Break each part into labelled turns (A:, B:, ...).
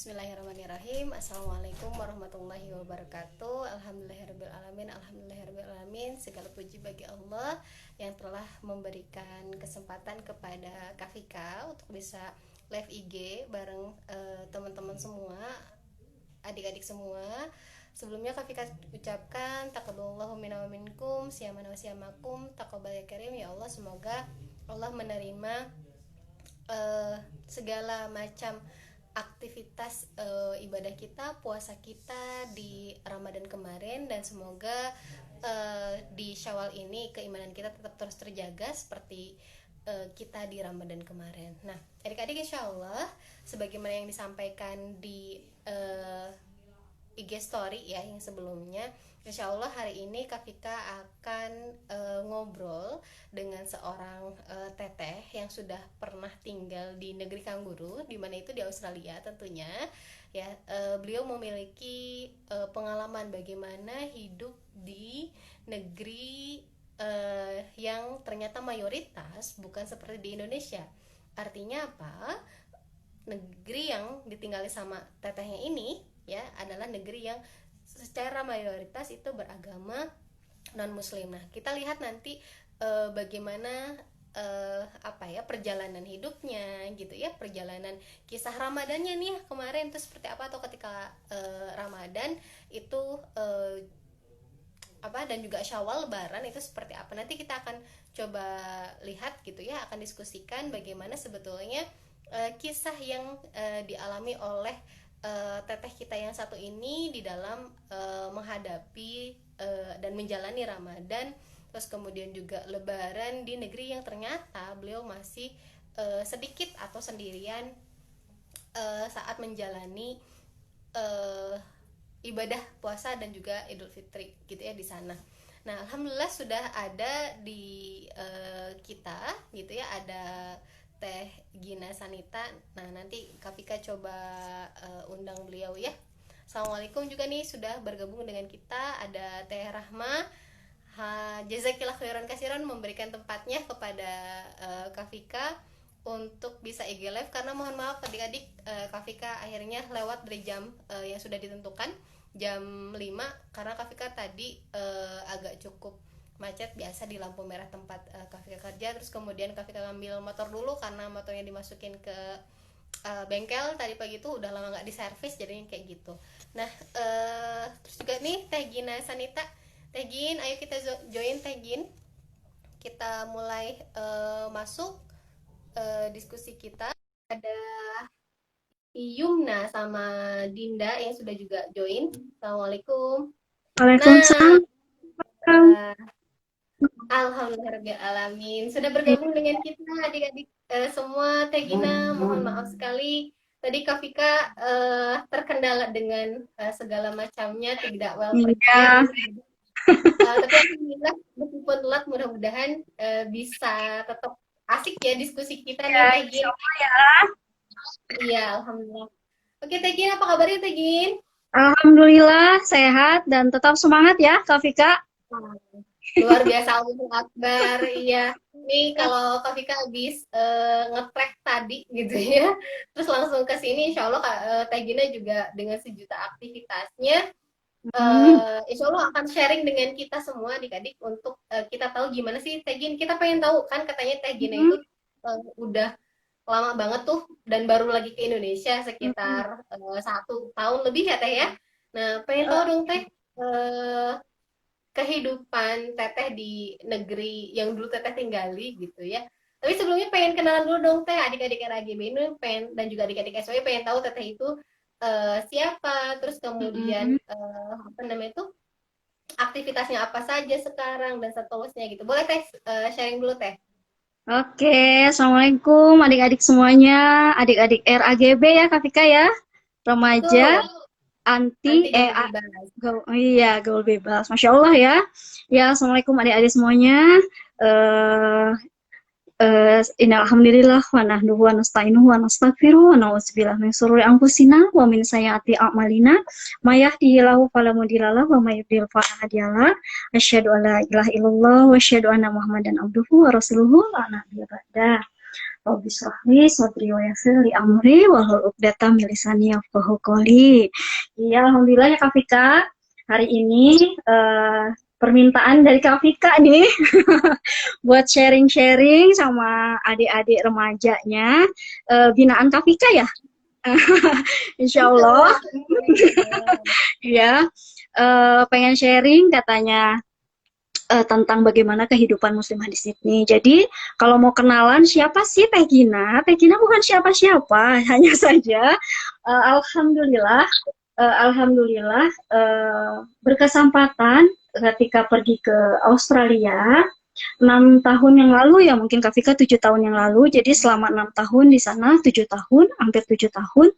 A: Bismillahirrahmanirrahim. Assalamualaikum warahmatullahi wabarakatuh. Alhamdulillahirrabbilalamin. Segala puji bagi Allah yang telah memberikan kesempatan kepada Kafika untuk bisa live IG bareng teman-teman semua, adik-adik semua. Sebelumnya Kafika ucapkan taqabbalallahu minna wa minkum, siyamana wa siyamakum, taqabbal ya karim. Ya Allah, semoga Allah menerima segala macam aktivitas ibadah kita, puasa kita di Ramadan kemarin, dan semoga di Syawal ini keimanan kita tetap terus terjaga seperti kita di Ramadan kemarin. Nah, adik-adik, insya Allah sebagaimana yang disampaikan di IG story ya yang sebelumnya, insya Allah hari ini Kafika akan ngobrol dengan seorang teteh yang sudah pernah tinggal di negeri kanguru, di mana itu di Australia tentunya ya. Beliau memiliki pengalaman bagaimana hidup di negeri yang ternyata mayoritas bukan seperti di Indonesia. Artinya apa? Negeri yang ditinggali sama tetehnya ini ya adalah negeri yang secara mayoritas itu beragama non muslim. Nah, kita lihat nanti bagaimana perjalanan hidupnya gitu ya, perjalanan kisah Ramadannya nih kemarin itu seperti apa, atau ketika Ramadan itu dan juga Syawal Lebaran itu seperti apa. Nanti kita akan coba lihat gitu ya, akan diskusikan bagaimana sebetulnya kisah yang dialami oleh teteh kita yang satu ini di dalam menghadapi dan menjalani Ramadan, terus kemudian juga Lebaran di negeri yang ternyata beliau masih sedikit atau sendirian saat menjalani ibadah puasa dan juga Idul Fitri gitu ya di sana. Nah, alhamdulillah sudah ada di kita gitu ya, ada Teh Gina Sanita. Nah, nanti Kafika coba undang beliau ya. Assalamualaikum juga nih sudah bergabung dengan kita. Ada Teh Rahma. Jazakillah khairan kasiran memberikan tempatnya kepada Kafika untuk bisa IG live, karena mohon maaf adik-adik, Kafika akhirnya lewat dari jam yang sudah ditentukan, jam 5, karena Kafika tadi agak cukup macet biasa di lampu merah tempat Kafika kerja. Terus kemudian Kafika ngambil motor dulu karena motornya dimasukin ke bengkel tadi pagi itu udah lama nggak diservis, jadinya kayak gitu. Nah, terus juga nih Teh Gina Sanita. Teh Gin, ayo kita join Teh Gin. Kita mulai masuk diskusi kita. Ada Yumna sama Dinda yang sudah juga join. Assalamualaikum.
B: Waalaikumsalam.
A: Nah, alhamdulillahirrahmanirrahim. Sudah bergabung dengan kita adik-adik semua. Teh Gina, mohon maaf sekali tadi Kafika terkendala dengan segala macamnya, tidak well
B: Iya,
A: prepared. Tapi alhamdulillah meskipun telat, mudah-mudahan bisa tetap asik ya diskusi kita nih Teh Gin.
B: ya.
A: Iya, alhamdulillah. Oke Teh Gin, apa kabarnya Teh Gin?
B: Alhamdulillah sehat dan tetap semangat ya, Kak Vika.
A: Luar biasa, Allahu Akbar. Iya, ini kalau Kak Vika habis nge-track tadi gitu ya, terus langsung ke sini, insya Allah Teh Gina juga dengan sejuta aktivitasnya, insya Allah akan sharing dengan kita semua adik-adik untuk kita tahu gimana sih Teh Gin. Kita pengen tahu kan, katanya Teh Gina itu udah lama banget tuh dan baru lagi ke Indonesia sekitar 1 tahun lebih ya Teh ya. Nah, pengen tahu dong Teh, kehidupan Teteh di negeri yang dulu Teteh tinggali gitu ya. Tapi sebelumnya pengen kenalan dulu dong Teh, adik-adik RAGB ini pengen, dan juga adik-adik SW pengen tahu Teteh itu siapa, terus kemudian aktivitasnya apa saja sekarang dan seterusnya gitu. Boleh Teh sharing dulu Teh.
B: Oke, Assalamualaikum adik-adik semuanya, adik-adik RAGB ya, Kak Vika ya. Remaja,
A: Betul,
B: anti,
A: nanti gaul bebas.
B: iya, gaul bebas. Masya Allah ya. Ya, Assalamualaikum adik-adik semuanya. Eh, Innal hamdalillah wa nahmaduhu wa nasta'inuhu wa nastaghfiruh wa na'udzubillahi min shururi anfusina wa min sayyiati a'malina may yahdihillahu fala mudilla lahu wa may yudlil fala hadiya lahu asyhadu an la ilaha illallah wa asyhadu anna muhammadan abduhu wa rasuluhu la nabiyya ba'da. Rabbi shrah li sadri wa yassir li amri wahlul 'uqdatam min lisani yafqahu qawli. Iya, alhamdulillah ya Kak Vika. Hari ini permintaan dari Kak Vika nih buat sharing-sharing sama adik-adik remajanya binaan Kak Vika ya. Insya Allah, ya. Pengen sharing katanya tentang bagaimana kehidupan muslimah di Sydney. Jadi, kalau mau kenalan siapa sih Teh Gina? Teh Gina bukan siapa-siapa, hanya saja alhamdulillah alhamdulillah berkesempatan ketika pergi ke Australia 6 tahun yang lalu ya, mungkin Kak Vika 7 tahun yang lalu. Jadi selama 6 tahun di sana, 7 tahun, hampir 7 tahun.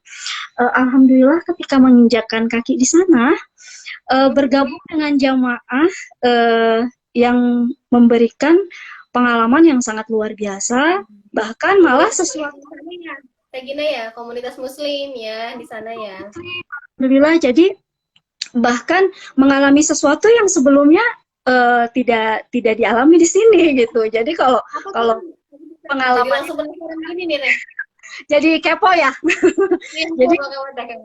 B: Alhamdulillah ketika menginjakkan kaki di sana, bergabung dengan jamaah yang memberikan pengalaman yang sangat luar biasa, bahkan malah sesuatu
A: kayak gini ya, komunitas muslim ya di sana ya.
B: alhamdulillah, jadi bahkan mengalami sesuatu yang sebelumnya tidak dialami di sini gitu. Jadi kalau
A: Jadi
B: pengalaman
A: langsung penasaran gini nih, Teh.
B: jadi kepo ya.
A: Iya,
B: Jadi
A: Teh.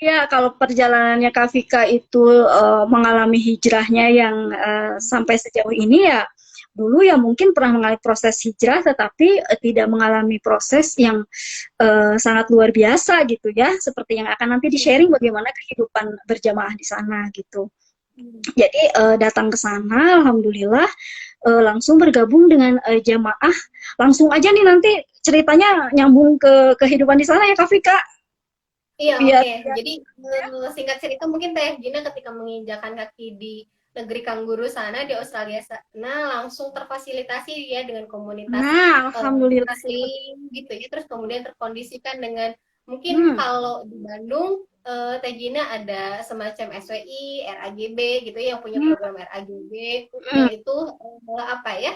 B: ya, kalau perjalanannya Kak Vika itu mengalami hijrahnya yang sampai sejauh ini ya, dulu ya mungkin pernah mengalami proses hijrah, tetapi tidak mengalami proses yang sangat luar biasa gitu ya, seperti yang akan nanti di-sharing bagaimana kehidupan berjamaah di sana gitu. Jadi datang ke sana, alhamdulillah langsung bergabung dengan jamaah. Langsung aja nih nanti ceritanya nyambung ke kehidupan di sana ya Kak Vika.
A: Iya,
B: Biar
A: oke. Jadi singkat cerita mungkin Teh Gina ketika menginjakan kaki di negeri kanguru sana di Australia sana langsung terfasilitasi ya dengan komunitas
B: alhamdulillah.
A: muslim gitu ya. Terus kemudian terkondisikan dengan mungkin
B: Hmm,
A: kalau di Bandung Teh Gina ada semacam SWI, RAGB gitu ya yang punya
B: hmm,
A: program RAGB
B: hmm.
A: yang itu apa ya?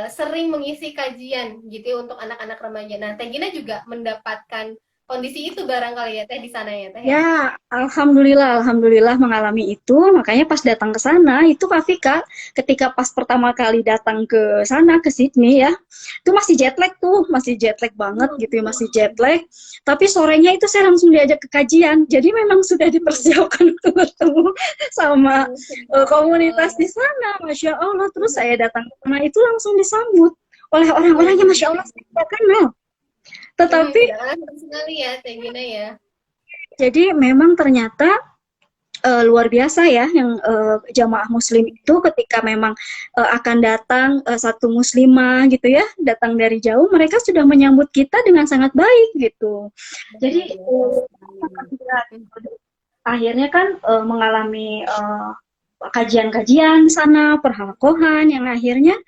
A: Sering mengisi kajian gitu ya untuk anak-anak remaja. Nah, Teh Gina juga mendapatkan kondisi itu barangkali ya Teh di sana ya Teh ya.
B: Ya, alhamdulillah mengalami itu. Makanya pas datang ke sana, itu Kak Vika, ketika pas pertama kali datang ke sana, ke Sydney ya, itu masih jet lag tuh, masih jet lag banget gitu ya, masih jet lag. Tapi sorenya itu saya langsung diajak ke kajian. Jadi memang sudah dipersiapkan untuk bertemu sama komunitas di sana, Masya Allah. Terus saya datang ke sana, itu langsung disambut oleh orang-orang yang Masya Allah saya tidak kenal. Tetapi
A: Tidak sekali ya Teh Gina ya.
B: jadi memang ternyata luar biasa ya yang jamaah muslim itu ketika memang akan datang satu muslimah gitu ya, datang dari jauh, mereka sudah menyambut kita dengan sangat baik gitu. Jadi akhirnya kan mengalami kajian-kajian di sana, perhalakohan yang akhirnya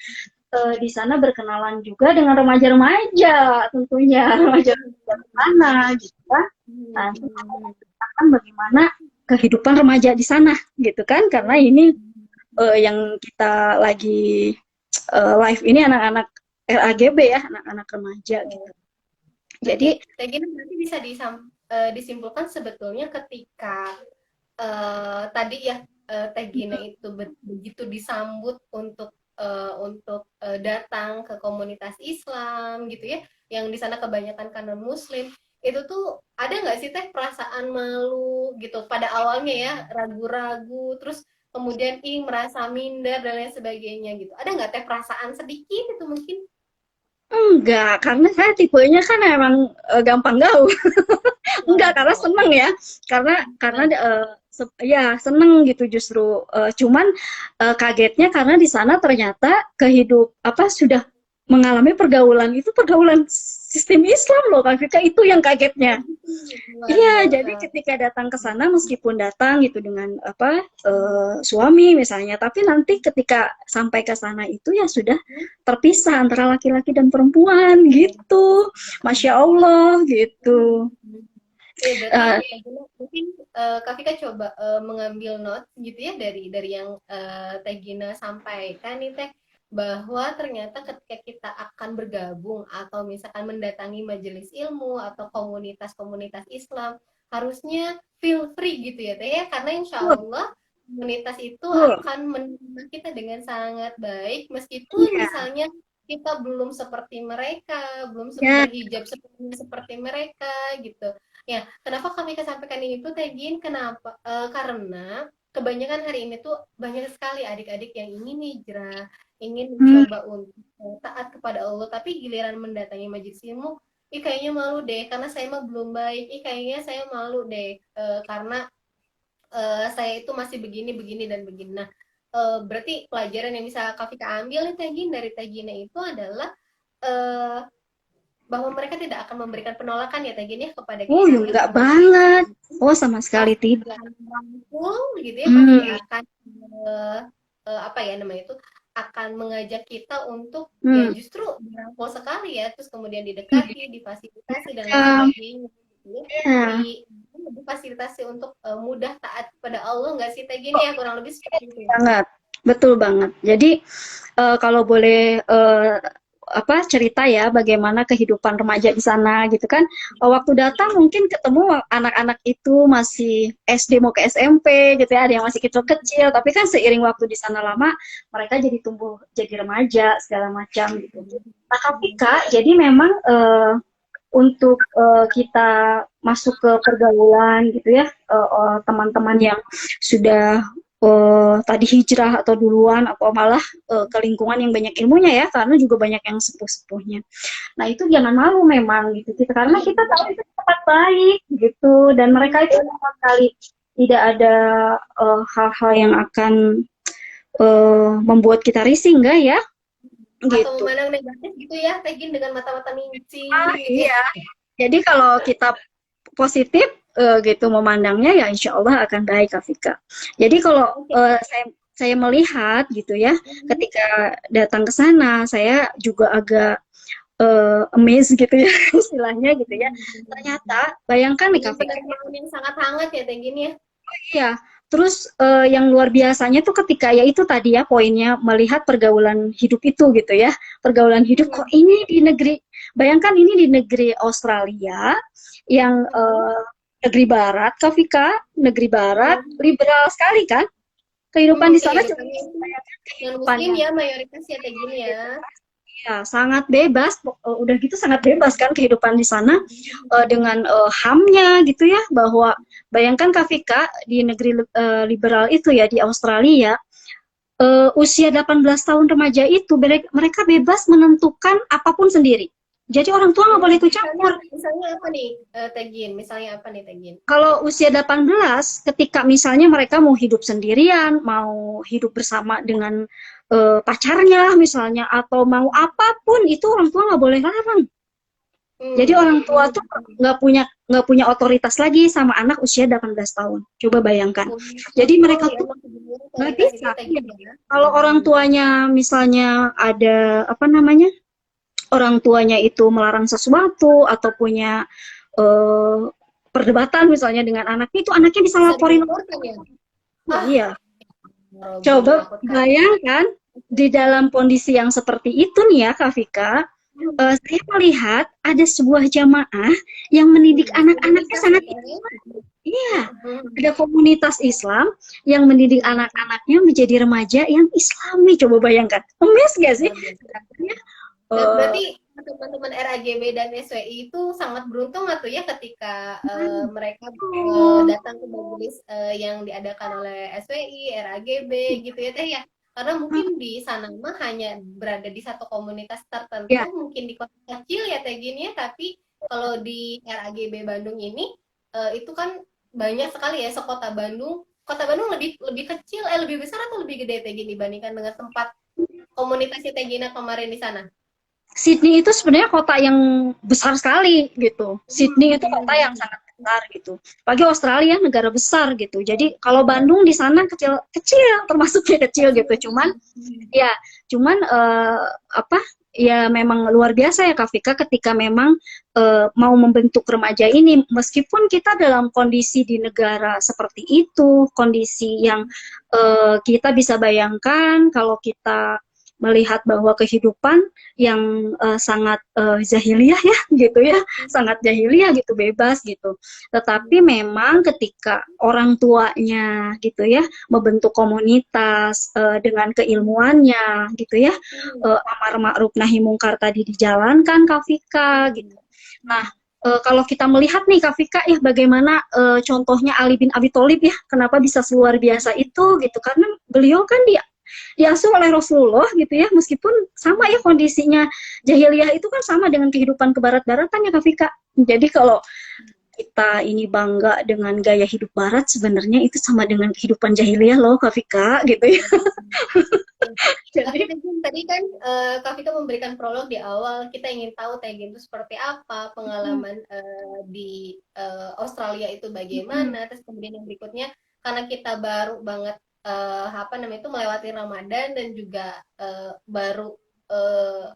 B: di sana berkenalan juga dengan remaja-remaja, tentunya remaja di sana gitu kan. Nah, akan bagaimana kehidupan remaja di sana gitu kan, karena ini yang kita lagi live ini anak-anak RAGB ya, anak-anak remaja gitu. Jadi
A: Teh Gina berarti bisa disimpulkan sebetulnya ketika tadi ya Teh Gina itu begitu disambut untuk datang ke komunitas Islam gitu ya, yang di sana kebanyakan karena Muslim, itu tuh ada nggak sih Teh perasaan malu gitu pada awalnya ya, ragu-ragu, terus kemudian merasa minder dan lain sebagainya gitu, ada nggak Teh perasaan sedikit itu mungkin?
B: enggak, karena saya tipenya kan emang gampang gaul. Enggak, karena seneng ya. Karena ya seneng gitu justru. Cuman kagetnya karena di sana ternyata sudah mengalami pergaulan itu, pergaulan sistem Islam loh Kak Fika, itu yang kagetnya.
A: Luar
B: Iya, jadi
A: biasa.
B: ketika datang ke sana meskipun datang gitu dengan suami misalnya, tapi nanti ketika sampai ke sana itu ya sudah terpisah antara laki-laki dan perempuan gitu. Masya Allah gitu.
A: Ya berarti
B: Eh,
A: mungkin Kak Vika coba mengambil note gitu ya dari yang Teh Gina sampaikan nih Teh, bahwa ternyata ketika kita akan bergabung atau misalkan mendatangi majelis ilmu atau komunitas-komunitas Islam, harusnya feel free gitu ya Teh ya, karena insya
B: betul,
A: Allah komunitas itu
B: betul.
A: akan menerima kita dengan sangat baik meskipun
B: Iya,
A: misalnya kita belum seperti mereka, belum
B: Ya,
A: berhijab seperti mereka gitu. Ya, kenapa kami kesampaikan ini tuh Tegin? Kenapa? Karena kebanyakan hari ini tuh banyak sekali adik-adik yang ingin hijrah, ingin
B: hmm,
A: mencoba untuk taat kepada Allah, tapi giliran mendatangi majelis ilmu, ih kayaknya malu deh, karena saya mah belum baik, ih kayaknya saya malu deh, karena saya itu masih begini, begini, dan begini. Nah, berarti pelajaran yang bisa Kak Vika ambil nih Tegin dari Tegina itu adalah eh, bahwa mereka tidak akan memberikan penolakan ya Tegin ya kepada
B: oh
A: kita
B: ya
A: nih,
B: enggak
A: tapi
B: banget. Oh sama sekali
A: pasti
B: tidak.
A: akan merangkul gitu ya, pasti
B: Hmm,
A: akan apa ya namanya itu, akan mengajak kita untuk ya
B: hmm,
A: justru merangkul sekali ya, terus kemudian
B: hmm.
A: didekati, difasilitasi dan lain
B: Ya,
A: sebagainya gitu ya.
B: ya,
A: Difasilitasi untuk mudah taat kepada Allah nggak sih Teh gini ya, kurang lebih seperti itu ya.
B: banget. Betul banget. Jadi kalau boleh cerita ya bagaimana kehidupan remaja di sana gitu kan. Waktu datang mungkin ketemu anak-anak itu masih SD mau ke SMP gitu ya, ada yang masih kecil-kecil, tapi kan seiring waktu di sana lama mereka jadi tumbuh jadi remaja segala macam gitu. Nah, tapi Kak, jadi memang untuk kita masuk ke pergaulan gitu ya, teman-teman yang sudah tadi hijrah atau duluan atau malah ke lingkungan yang banyak ilmunya ya, karena juga banyak yang sepuh-sepuhnya. Nah itu jangan malu memang gitu kita, karena kita tahu itu tempat baik gitu, dan mereka itu sama sekali tidak ada hal-hal yang akan membuat kita risih, enggak ya
A: Atau
B: gitu.
A: memandang negatif gitu ya Tegin dengan mata-mata
B: Ah,
A: mincing gitu ya.
B: iya. Jadi kalau kita positif gitu memandangnya ya insya Allah akan baik Kak Vika. Jadi kalau
A: Oke.
B: saya melihat gitu ya, ketika datang ke sana saya juga agak amazed gitu ya istilahnya gitu ya. Ternyata bayangkan nih
A: Dengan
B: Kak Vika,
A: penerimaan yang sangat hangat ya Tegin ya.
B: ya. Terus yang luar biasanya tuh ketika ya itu tadi ya poinnya melihat pergaulan hidup itu gitu ya. Pergaulan hidup kok ini di negeri, bayangkan ini di negeri Australia yang negeri barat, Kak Vika, negeri barat, liberal sekali kan? Kehidupan di sana cuma
A: Kehidupannya itu
B: bayangkan
A: non muslim
B: kehidupannya.
A: ya mayoritas ya Tegin ya.
B: Ya, sangat bebas. Udah gitu sangat bebas kan kehidupan di sana dengan HAM-nya gitu ya, bahwa bayangkan Kak Vika di negeri liberal itu ya di Australia, usia 18 tahun remaja itu mereka bebas menentukan apapun sendiri. Jadi orang tua nggak boleh ikut
A: Misalnya,
B: campur.
A: misalnya apa nih Tegin? Misalnya apa nih Tegin?
B: Kalau usia 18, ketika misalnya mereka mau hidup sendirian, mau hidup bersama dengan pacarnya misalnya, atau mau apapun, itu orang tua nggak boleh larang. Jadi orang tua tuh nggak punya otoritas lagi sama anak usia 18 tahun. Coba bayangkan. Jadi
A: Kontrol
B: mereka
A: ya
B: tuh
A: maksudnya
B: nggak
A: otoritas itu
B: bisa. Iya.
A: Tegin ya.
B: Kalau orang tuanya misalnya ada apa namanya, orang tuanya itu melarang sesuatu atau punya eh, perdebatan misalnya dengan anaknya, itu anaknya bisa
A: Bisa
B: laporin.
A: dilaporkan ya.
B: Oh,
A: Ah,
B: iya.
A: Robbi
B: Coba
A: menakutkan.
B: bayangkan di dalam kondisi yang seperti itu nih ya Kak Vika, saya melihat ada sebuah jamaah yang mendidik anak-anaknya
A: Komunitas
B: sangat.
A: gitu ya.
B: Iya, ada komunitas Islam yang mendidik anak-anaknya menjadi remaja yang Islami. Coba bayangkan, emes gak sih?
A: Luar biasa.
B: Katanya, eh,
A: Berarti teman-teman RAGB dan SWI itu sangat beruntung atau ya ketika mereka datang ke majelis yang diadakan oleh SWI, RAGB gitu ya Teh ya. Karena mungkin di sana mah hanya berada di satu komunitas
B: ya,
A: tertentu, mungkin di kota kecil ya Teh gini ya, tapi kalau di RAGB Bandung ini itu kan banyak sekali ya, sekota Bandung. Kota Bandung lebih lebih kecil, lebih besar atau lebih gede Teh gini dibandingkan dengan tempat komunitasnya Teh Gina kemarin di sana?
B: Sydney itu sebenarnya kota yang besar sekali gitu. Sydney itu kota yang
A: Hmm.
B: sangat besar gitu. Bagi Australia negara besar gitu. Jadi kalau Bandung di sana kecil-kecil, termasuknya kecil gitu. Cuman ya, cuman apa? Ya memang luar biasa ya Kak Vika ketika memang mau membentuk remaja ini, meskipun kita dalam kondisi di negara seperti itu, kondisi yang kita bisa bayangkan kalau kita melihat bahwa kehidupan yang sangat jahiliyah ya gitu ya, sangat jahiliyah gitu, bebas gitu. Tetapi memang ketika orang tuanya gitu ya membentuk komunitas dengan keilmuannya gitu ya, amar ma'ruf nahi mungkar tadi dijalankan Kak Vika gitu. Nah, kalau kita melihat nih Kak Vika ya bagaimana contohnya Ali bin Abi Thalib ya, kenapa bisa seluar biasa itu gitu, karena beliau kan diasuh oleh Rasulullah gitu ya, meskipun sama ya kondisinya jahiliyah itu kan sama dengan kehidupan kebarat-baratan ya Kak Vika. Jadi kalau kita ini bangga dengan gaya hidup barat, sebenarnya itu sama dengan kehidupan jahiliyah loh Kak Vika gitu ya.
A: Tapi
B: Jadi
A: tadi kan Kak Vika memberikan prolog di awal, kita ingin tahu Taegin itu seperti apa, pengalaman di Australia itu bagaimana, terus kemudian yang berikutnya karena kita baru banget apa namanya itu melewati Ramadan dan juga baru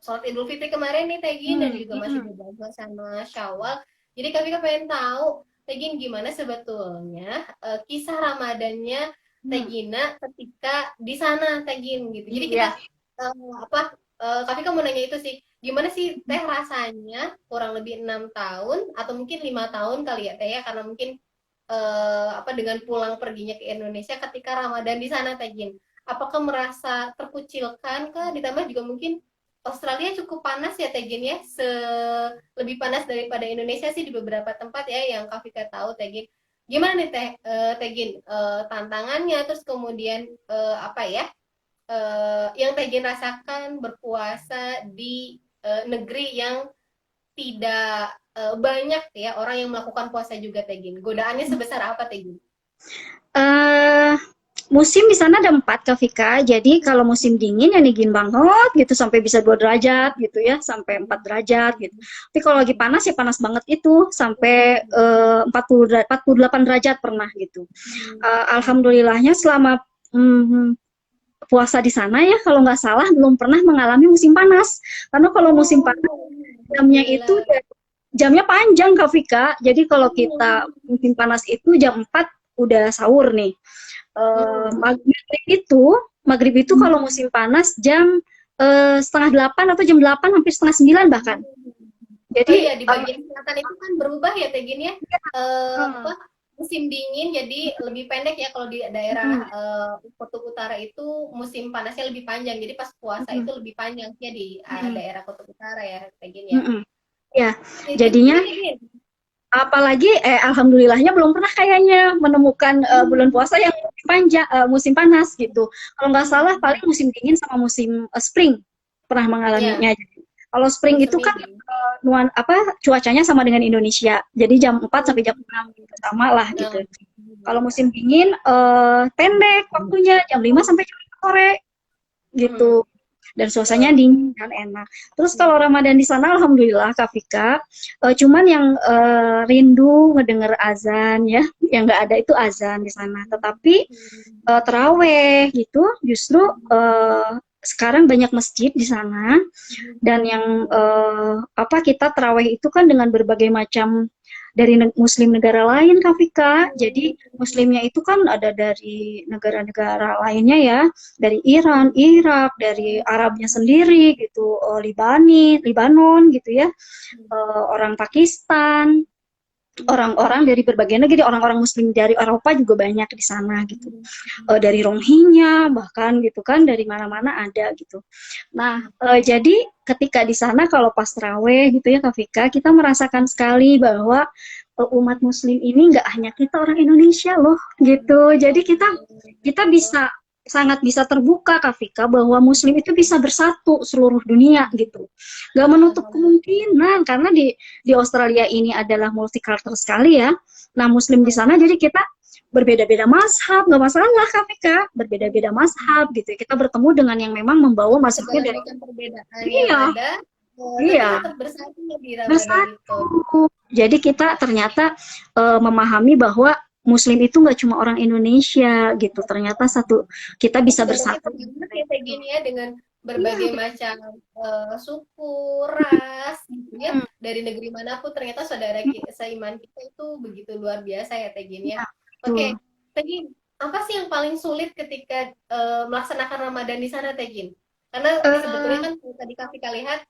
A: sholat Idul Fitri kemarin nih Taegin, dan juga masih berbulan sama Syawal. Jadi Kak Vika pengen tahu Taegin gimana sebetulnya kisah Ramadannya Tegina ketika di sana Tegin gitu. Jadi kita
B: ya.
A: apa Kak Vika mau nanya itu sih, gimana sih Teh rasanya kurang lebih 6 tahun atau mungkin 5 tahun kali ya Teh ya, karena mungkin apa dengan pulang perginya ke Indonesia ketika Ramadan di sana Tegin. Apakah merasa terkucilkan kah? Ditambah juga mungkin Australia cukup panas ya Tegin ya, lebih panas daripada Indonesia sih di beberapa tempat ya yang Kak Vika tahu Tegin. Gimana nih Tegin tantangannya, terus kemudian apa ya yang Tegin rasakan berpuasa di negeri yang tidak banyak ya orang yang melakukan puasa juga Tegin. Godaannya sebesar apa Tegin?
B: eh Musim di sana ada 4 Kak Vika. Jadi kalau musim dingin ya dingin banget gitu sampai bisa 2 derajat gitu ya, sampai 4 derajat gitu. Tapi kalau lagi panas ya panas banget itu sampai 48 derajat pernah gitu. Alhamdulillahnya selama puasa di sana ya kalau nggak salah belum pernah mengalami musim panas. Karena kalau musim panas
A: Oh,
B: jamnya itu
A: alhamdulillah.
B: jamnya panjang Kak Vika. Jadi kalau kita musim panas itu jam 4 udah sahur nih. Maghrib itu kalau musim panas jam setengah 8 atau jam 8 hampir setengah 9 bahkan.
A: Oh
B: Jadi
A: iya, di bagian selatan itu kan berubah ya Tegin ya. Apa musim dingin jadi lebih pendek ya, kalau di daerah kutub utara itu musim panasnya lebih panjang. Jadi pas puasa itu lebih panjang ya di daerah kutub utara ya Tegin ya.
B: ya,
A: Ya, terus
B: jadinya
A: gimana, Tegin?
B: apalagi alhamdulillahnya belum pernah kayaknya menemukan bulan puasa yang panjang musim panas gitu. Kalau nggak salah paling musim dingin sama musim spring pernah
A: Ya,
B: mengalaminya. Kalau spring itu
A: semi
B: kan
A: dingin.
B: cuacanya sama dengan Indonesia. Jadi jam 4 sampai jam 6 gitu, sama lah gitu.
A: Nah,
B: Kalau musim dingin pendek waktunya jam 5 sampai jam 5 sore gitu. Dan suasananya
A: betul.
B: dingin dan enak. Terus kalau Ramadan di sana alhamdulillah Kak Vika, cuman yang rindu ngedenger azan ya, yang nggak ada itu azan di sana. Tetapi teraweh gitu justru sekarang banyak masjid di sana, dan yang apa kita terawih itu kan dengan berbagai macam dari muslim negara lain Kak Vika. Jadi muslimnya itu kan ada dari negara-negara lainnya ya, dari Iran, Irak, dari Arabnya sendiri gitu, Libanon gitu ya, orang Pakistan, orang-orang dari berbagai negeri, orang-orang muslim dari Eropa juga banyak di sana gitu. Dari Rohingya bahkan gitu kan, dari mana-mana ada gitu. Nah, jadi ketika di sana kalau pas terawih gitu ya Kak Vika, kita merasakan sekali bahwa umat muslim ini nggak hanya kita orang Indonesia loh gitu. Jadi kita kita bisa sangat bisa terbuka Kak Vika bahwa muslim itu bisa bersatu seluruh dunia gitu. Nggak menutup kemungkinan karena di Australia ini adalah multicultural sekali ya. Nah, muslim di sana jadi kita berbeda-beda mazhab, nggak masalah Kak Vika, berbeda-beda mazhab gitu. Kita bertemu dengan yang memang membawa mazhabnya
A: Segala
B: dari
A: macam perbedaan yang
B: iya,
A: ada, tapi
B: iya,
A: tetap bersatu ya di Ramadan itu.
B: bersatu. Jadi kita ternyata memahami bahwa Muslim itu nggak cuma orang Indonesia gitu. Ternyata satu kita bisa
A: Sebenarnya
B: bersatu.
A: terbanyak ya kayak gini ya, dengan
B: Iya,
A: berbagai macam suku, ras gitu ya,
B: betul.
A: dari negeri manapun ternyata saudara seiman kita itu begitu luar biasa ya Tegin ya.
B: Iya, betul.
A: Oke, Tegin, apa sih yang paling sulit ketika melaksanakan Ramadan di sana Tegin? Karena sebetulnya
B: Eh,
A: kan tadi Kak lihat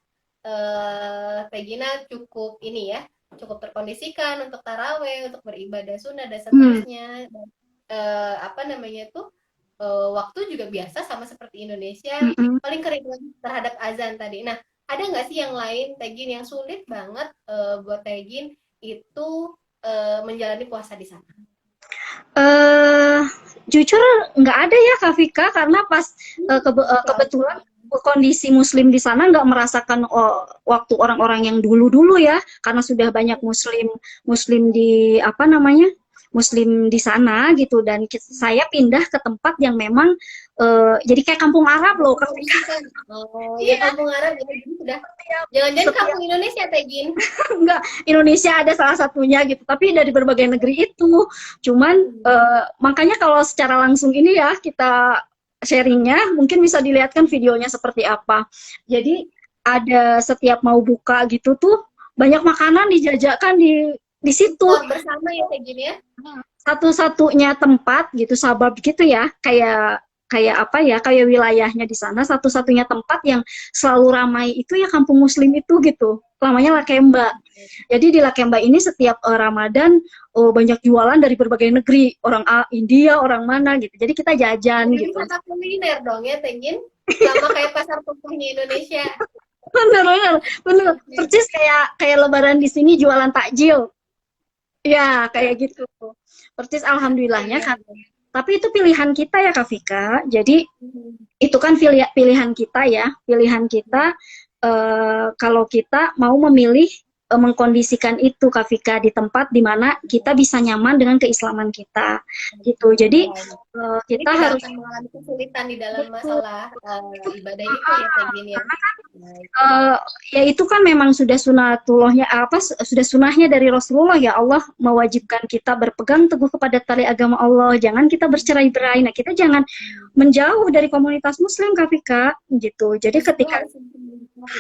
A: Regina cukup ini ya, cukup terkondisikan untuk taraweh, untuk beribadah sunnah dan
B: hmm,
A: seterusnya. Dan, apa namanya tuh waktu juga biasa sama seperti Indonesia,
B: mm-mm.
A: paling kerinduan terhadap azan tadi. Nah, ada nggak sih yang lain Tegin yang sulit banget buat Tegin itu menjalani puasa di sana?
B: eh Jujur nggak ada ya Kak Vika, karena pas
A: Masya
B: kebetulan kondisi Muslim di sana nggak merasakan waktu orang-orang yang dulu-dulu ya, karena sudah banyak Muslim Muslim di apa namanya Muslim di sana gitu, dan saya pindah ke tempat yang memang jadi kayak kampung Arab loh Kak Vika.
A: kondisikan. Oh ya
B: Iya,
A: kampung Arab ya, jadi sudah.
B: setiap
A: Jangan-jangan
B: setiap
A: kampung Indonesia Tegin.
B: enggak, Indonesia ada salah satunya gitu, tapi dari berbagai negeri itu. Cuman makanya kalau secara langsung ini ya kita sharingnya mungkin bisa dilihatkan videonya seperti apa. Jadi ada setiap mau buka gitu tuh banyak makanan dijajakan di situ.
A: Sport bersama ya Tegin ya.
B: Satu-satunya tempat gitu, sabab gitu ya, kayak kayak apa ya, kayak wilayahnya di sana satu-satunya tempat yang selalu ramai itu ya kampung Muslim itu gitu, namanya Lakemba. Jadi di Lakemba ini setiap Ramadan banyak jualan dari berbagai negeri, orang India, orang mana gitu, jadi kita jajan
A: Jadi
B: gitu.
A: wisata kuliner dong ya Tegin. Sama kayak pasar tumpahnya Indonesia.
B: Bener bener bener, persis kayak kayak Lebaran di sini jualan takjil ya, kayak gitu persis, alhamdulillahnya
A: Iya.
B: kan. Tapi itu pilihan kita ya Kak Vika. Jadi
A: Hmm.
B: itu kan pilihan kita ya, pilihan kita kalau kita mau memilih mengkondisikan itu Kak Vika di tempat di mana kita bisa nyaman dengan keislaman kita gitu. Jadi
A: Jadi
B: kita
A: tidak
B: harus
A: akan mengalami kesulitan di dalam
B: betul.
A: masalah ibadah itu ya Tegin ya. Baik.
B: eh, Ya itu kan memang sudah sunatullahnya, apa sudah sunahnya dari Rasulullah ya, Allah mewajibkan kita berpegang teguh kepada tali agama Allah, jangan kita bercerai-berai. Nah, kita jangan menjauh dari komunitas Muslim Kak Vika gitu. Jadi
A: Justru
B: ketika
A: harus ya.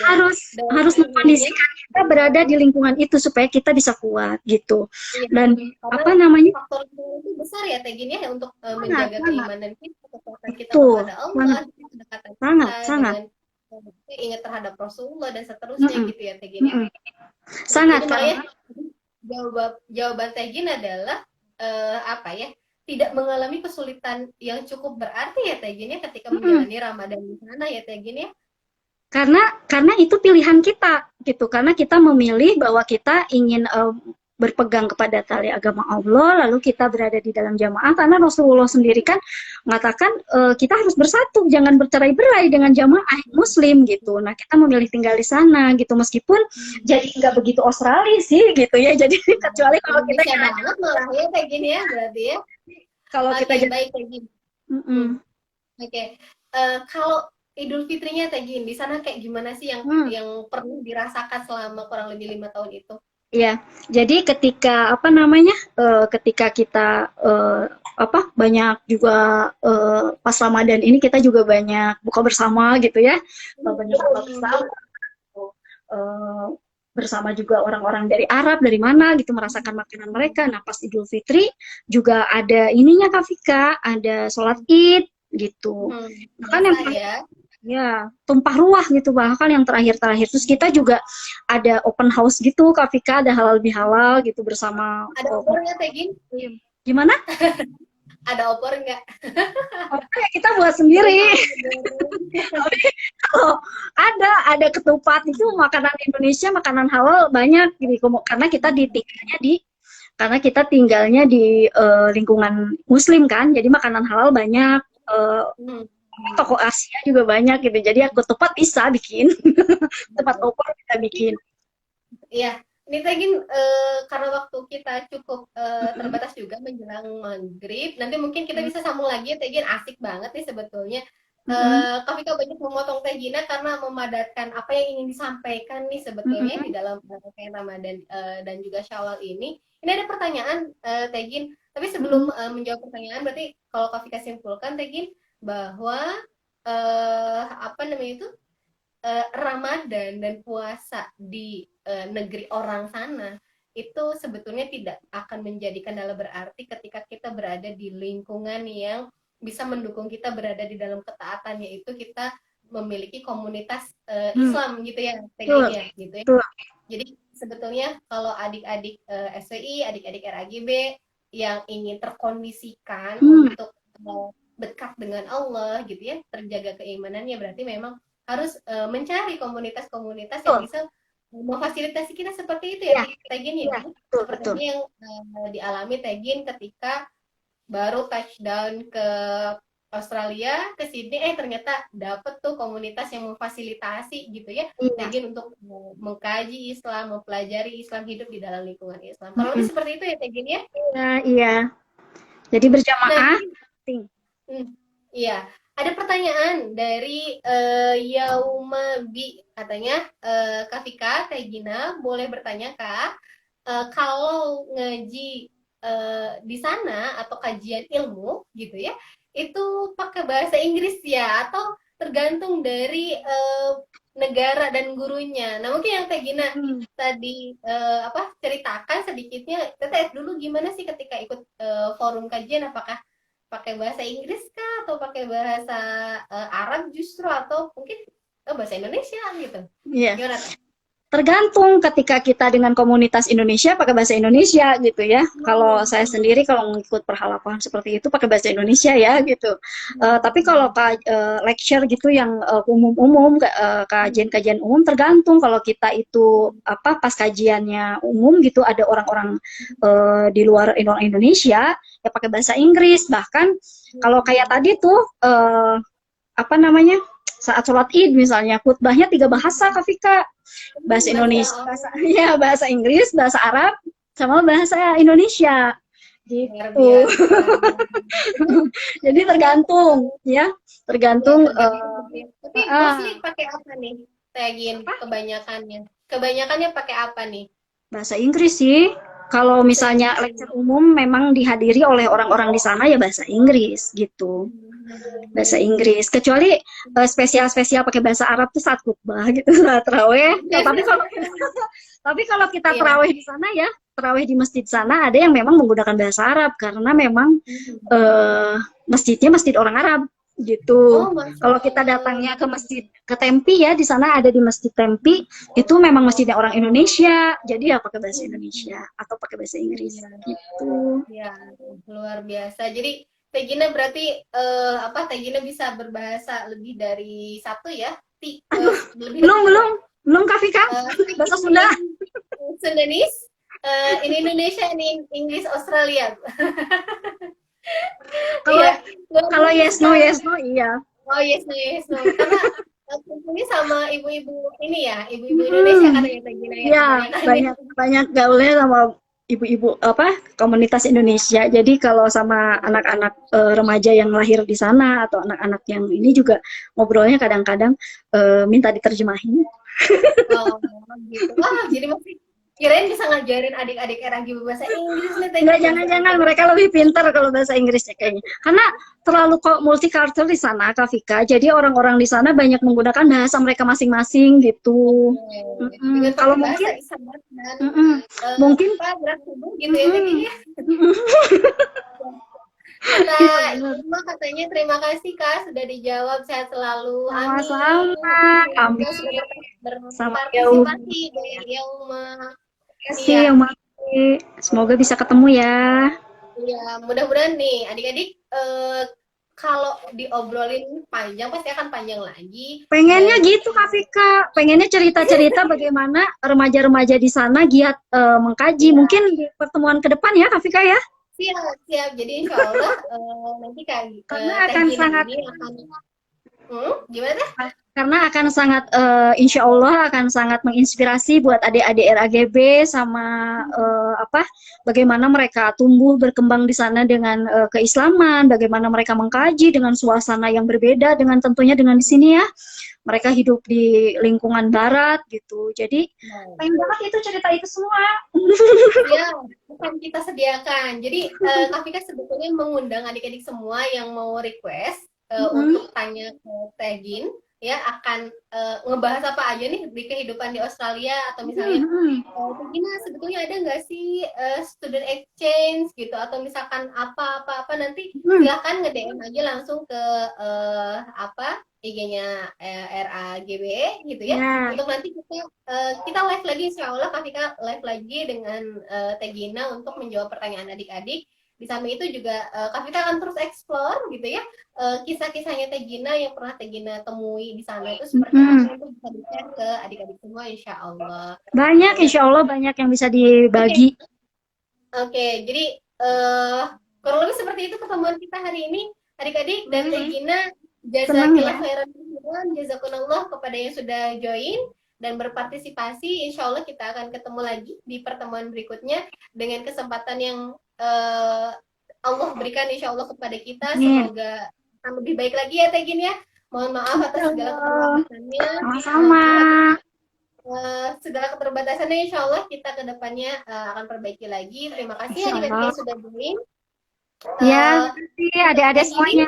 B: harus
A: Dan
B: harus
A: ininya
B: mengkondisikan kita berada di lingkungan itu supaya kita bisa kuat gitu.
A: iya,
B: Dan
A: karena
B: apa namanya,
A: faktor lingkungan itu besar ya Tegin ya untuk
B: sangat
A: menjaga
B: sangat
A: keimanan kita, kekuatan kita
B: betul,
A: kepada Allah,
B: sangat
A: kedekatan
B: sangat
A: kita
B: sangat.
A: dengan ingat terhadap Rasulullah dan seterusnya
B: Mm-mm,
A: gitu ya Tegin ya.
B: mm-mm.
A: Jadi
B: Sangat
A: makanya
B: karena
A: jawaban Tegin adalah apa ya? Tidak mengalami kesulitan yang cukup berarti ya Tegin ya ketika
B: mm-mm.
A: menjalani Ramadan di sana ya Tegin ya.
B: Karena itu pilihan kita gitu, karena kita memilih bahwa kita ingin berpegang kepada tali agama Allah, lalu kita berada di dalam jamaah, karena Rasulullah sendiri kan mengatakan kita harus bersatu, jangan bercerai-berai dengan jamaah Muslim gitu. Nah, kita memilih tinggal di sana gitu, meskipun jadi nggak begitu Australia sih gitu ya. Jadi kecuali kalau kita
A: Indonesia banget malah ya Tegin ya berarti ya.
B: kalau kita
A: Oke,
B: jadi
A: baik Tegin. Hmm.
B: mm-mm.
A: Oke, kalau Idul Fitrinya Tegin di sana kayak gimana sih yang
B: Hmm.
A: pernah dirasakan selama kurang lebih 5 tahun itu?
B: Ya, jadi ketika apa namanya, ketika kita apa banyak juga pas Ramadan ini kita juga banyak buka bersama gitu ya, banyak buka bersama eh, bersama juga orang-orang dari Arab dari mana gitu merasakan makanan mereka. Nah pas Idul Fitri juga ada ininya Kak Vika, ada sholat Id gitu. Bahkan yang
A: Biasa ya.
B: ya, tumpah ruah gitu, bahkan yang terakhir-terakhir. Terus kita juga ada open house gitu, Kak Vika, ada halal bihalal gitu bersama.
A: Ada opornya Tegin?
B: Gimana?
A: Ada opor nggak?
B: Oh, ya kita buat sendiri. Oh, ada ketupat itu makanan Indonesia, makanan halal banyak gitu. Karena kita karena kita tinggalnya di lingkungan Muslim kan, jadi makanan halal banyak.
A: Hmm.
B: Toko Asia juga banyak gitu. Jadi aku ketupat bisa bikin, ketupat opor kita bikin.
A: Iya, ini Tegin karena waktu kita cukup terbatas juga menjelang maghrib. Nanti mungkin kita bisa sambung lagi. Tegin asik banget nih sebetulnya.
B: Mm-mm.
A: Kak Vika banyak memotong Tegina karena memadatkan apa yang ingin disampaikan nih sebetulnya di
B: Mm-mm.
A: dalam rangkaian Ramadan dan juga Syawal ini. Ini ada pertanyaan Tegin, tapi sebelum
B: Mm-mm.
A: menjawab pertanyaan, berarti kalau Kak Vika simpulkan Tegin bahwa apa namanya itu Ramadan dan puasa di negeri orang sana itu sebetulnya tidak akan menjadi kendala berarti ketika kita berada di lingkungan yang bisa mendukung kita berada di dalam ketaatan, yaitu kita memiliki komunitas
B: Hmm,
A: Islam gitu ya, Tegin
B: betul,
A: ya, gitu ya.
B: betul.
A: Jadi sebetulnya kalau adik-adik SWI, adik-adik RAGB yang ingin terkondisikan
B: Hmm,
A: untuk dekat dengan Allah gitu ya, terjaga keimanannya, berarti memang harus mencari komunitas-komunitas yang
B: betul.
A: bisa memfasilitasi kita seperti itu ya,
B: Ya,
A: Tegin ya.
B: ya, betul,
A: Seperti
B: betul.
A: yang dialami Tegin ketika baru touchdown ke Australia, ke Sydney, ternyata dapet tuh komunitas yang memfasilitasi gitu ya,
B: Iya.
A: Tegin untuk mengkaji Islam, mempelajari Islam, hidup di dalam lingkungan Islam. Kalau lebih
B: Mm-mm.
A: seperti itu ya Tegin ya.
B: Iya, iya. Jadi
A: Nah,
B: berjamaah
A: Tegin,
B: penting.
A: iya, ada pertanyaan dari Yaumabi, katanya Kak Vika, Kak Gina, boleh bertanya Kak, kalau ngaji di sana atau kajian ilmu gitu ya, itu pakai bahasa Inggris ya atau tergantung dari negara dan gurunya. Nah, mungkin yang Teh Gina
B: Hmm.
A: tadi apa ceritakan sedikitnya, Teteh dulu gimana sih ketika ikut forum kajian, apakah pakai bahasa Inggris kah atau pakai bahasa Arab justru atau mungkin bahasa Indonesia gitu.
B: Iya.
A: Gimana tuh?
B: Tergantung ketika kita dengan komunitas Indonesia pakai bahasa Indonesia gitu ya. Kalau saya sendiri kalau mengikut perhalapan seperti itu pakai bahasa Indonesia ya gitu. Tapi kalau lecture gitu yang umum-umum, kajian-kajian umum tergantung kalau kita itu apa pas kajiannya umum gitu ada orang-orang di luar orang Indonesia ya pakai bahasa Inggris. Bahkan kalau kayak tadi tuh apa namanya saat sholat id misalnya khutbahnya 3 bahasa Kak Vika, bahasa
A: Masya
B: Indonesia, bahasa
A: Allah,
B: ya bahasa Inggris, bahasa Arab, sama bahasa Indonesia
A: luar
B: gitu.
A: biasa.
B: Jadi tergantung ya,
A: Ya,
B: tergantung
A: tergantung gitu ya. Tapi mostly
B: uh,
A: pakai apa nih? Tegin
B: apa
A: kebanyakannya. Kebanyakannya pakai apa nih?
B: bahasa Inggris sih. Kalau
A: Bahasa
B: misalnya lecture
A: Inggris.
B: umum memang dihadiri oleh orang-orang di sana ya bahasa Inggris gitu. Bahasa Inggris. Kecuali spesial-spesial pakai bahasa Arab tuh saat khutbah gitu saat taraweh. Tapi kalau kita
A: Iya.
B: taraweh di sana ya, taraweh di masjid sana ada yang memang menggunakan bahasa Arab karena memang eh, masjidnya masjid orang Arab gitu.
A: Oh, Masya
B: Kalau kita
A: Allah.
B: datangnya ke masjid ke Tempi ya, di sana ada di masjid Tempi itu memang masjidnya orang Indonesia, jadi ya pakai bahasa Indonesia atau pakai bahasa Inggris
A: Iya.
B: gitu.
A: Ya, luar biasa. Jadi Tegina berarti apa Tegina bisa berbahasa lebih dari satu ya? Lebih dari
B: Belum
A: tiga.
B: belum belum Kak Vika, bahasa
A: Sedikit
B: Sunda.
A: in Sundanese, in Indonesia, in English Australia.
B: Kalau
A: Iya, luar
B: kalau yes no
A: biasa.
B: yes no iya.
A: Oh yes, no, yes, no. Karena ini sama ibu-ibu ini ya, ibu-ibu Indonesia
B: Hmm.
A: katanya Tegina ya
B: Ya,
A: kebanyakan.
B: banyak banyak gaulnya sama ibu-ibu apa komunitas Indonesia. Jadi kalau sama anak-anak remaja yang lahir di sana atau anak-anak yang ini juga ngobrolnya kadang-kadang minta diterjemahin.
A: Oh, gitu. Wah, jadi masih kirain bisa ngajarin adik-adik RAG bahasa Inggris nih
B: Enggak,
A: Tegina bisa
B: jangan-jangan
A: bisa.
B: mereka lebih pintar kalau bahasa Inggrisnya kayaknya. Karena terlalu kok multicultural di sana, Kak Vika. Jadi orang-orang di sana banyak menggunakan bahasa mereka masing-masing gitu.
A: Dengan
B: Kalau
A: pakai
B: mungkin,
A: bahasa isyarat dan
B: mungkin,
A: apa gerak tubuh gitu ya
B: mm-mm.
A: Tegina. Kata
B: Iya benar.
A: Irma katanya terima kasih Kak sudah dijawab, sehat selalu. Amin.
B: Sama-sama.
A: Semoga sudah
B: Amin. Sama jauh.
A: berpartisipasi dari Yauma.
B: Terima kasih,
A: Iya,
B: Om Maki. Semoga bisa ketemu ya.
A: iya, mudah-mudahan nih adik-adik kalau diobrolin panjang pasti akan panjang lagi
B: Pengennya
A: dan
B: gitu, Kak Vika. Pengennya cerita-cerita bagaimana remaja-remaja di sana giat mengkaji.
A: iya,
B: Mungkin di pertemuan ke depan ya, Kak Vika ya.
A: siap siap. Jadi insya Allah nanti Kak
B: Karena
A: Teh
B: akan
A: Gina
B: sangat
A: ini akan gimana Teh?
B: karena akan sangat insya Allah akan sangat menginspirasi buat adik-adik RAGB sama apa bagaimana mereka tumbuh berkembang di sana dengan keislaman, bagaimana mereka mengkaji dengan suasana yang berbeda dengan tentunya dengan di sini ya. Mereka hidup di lingkungan barat gitu. Jadi
A: Nah,
B: pengen banget itu cerita itu semua.
A: ya, akan kita sediakan. Jadi Kak Vika sebetulnya mengundang adik-adik semua yang mau request
B: Mm-mm.
A: untuk tanya ke Teh Gin, ya akan ngebahas apa aja nih di kehidupan di Australia atau misalnya
B: Mm-mm.
A: Teh Gina sebetulnya ada nggak sih student exchange gitu atau misalkan apa-apa nanti
B: Mm-mm.
A: silahkan nge-DM aja langsung ke apa IG-nya RAGBE gitu ya.
B: Ya,
A: Untuk nanti kita live lagi, insya Allah Kak Vika live lagi dengan Teh Gina untuk menjawab pertanyaan adik-adik. Di samping itu juga Kak Vika akan terus explore gitu ya, kisah-kisahnya Teh Gina yang pernah Teh Gina temui di sana itu seperti apa,
B: mm-mm.
A: itu bisa di-share ke adik-adik semua insya Allah.
B: Banyak,
A: Nah,
B: insya Allah banyak yang bisa
A: oke,
B: dibagi.
A: oke, jadi eh kurang lebih seperti itu pertemuan kita hari ini, adik-adik dan Teh Gina.
B: Senang
A: Jazakillah
B: ya.
A: khairan katsiran, jazakumullah kepada yang sudah join dan berpartisipasi. Insya Allah kita akan ketemu lagi di pertemuan berikutnya dengan kesempatan yang eh, Allah berikan insya Allah kepada kita.
B: Amin.
A: Semoga akan lebih baik lagi ya Teh Gin ya. Mohon maaf
B: Insya
A: atas segala
B: Allah.
A: keterbatasannya.
B: Sama-sama.
A: Segala keterbatasannya insya Allah kita ke depannya akan perbaiki lagi. Terima kasih
B: Insya
A: adik-adik
B: Allah.
A: yang sudah join.
B: Ya,
A: Eh,
B: terima kasih
A: kita
B: adik-adik
A: akhiri
B: semuanya.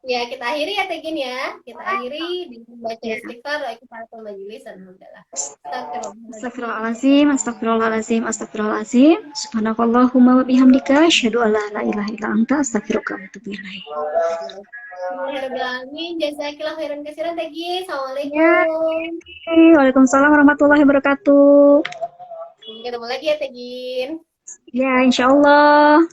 A: ya, kita akhiri ya Tegin ya. Kita akhiri dengan baca
B: Ya.
A: istighfar, kifaratul majelis, alhamdulillah. Astagfirullahaladzim.
B: Astagfirullahaladzim, astagfirullahaladzim, astagfirullahaladzim. Subhanakallahumma wa bihamdika, asyhadu an la ilaha illa anta, astaghfiruka wa atubu ilaik.
A: Bismillahirrahmanirrahim. Jazakillah khairan kasiran Tegin.
B: Ya,
A: Assalamualaikum.
B: waalaikumsalam warahmatullahi wabarakatuh.
A: Ketemu lagi ya Tegin.
B: Ya, insya Allah.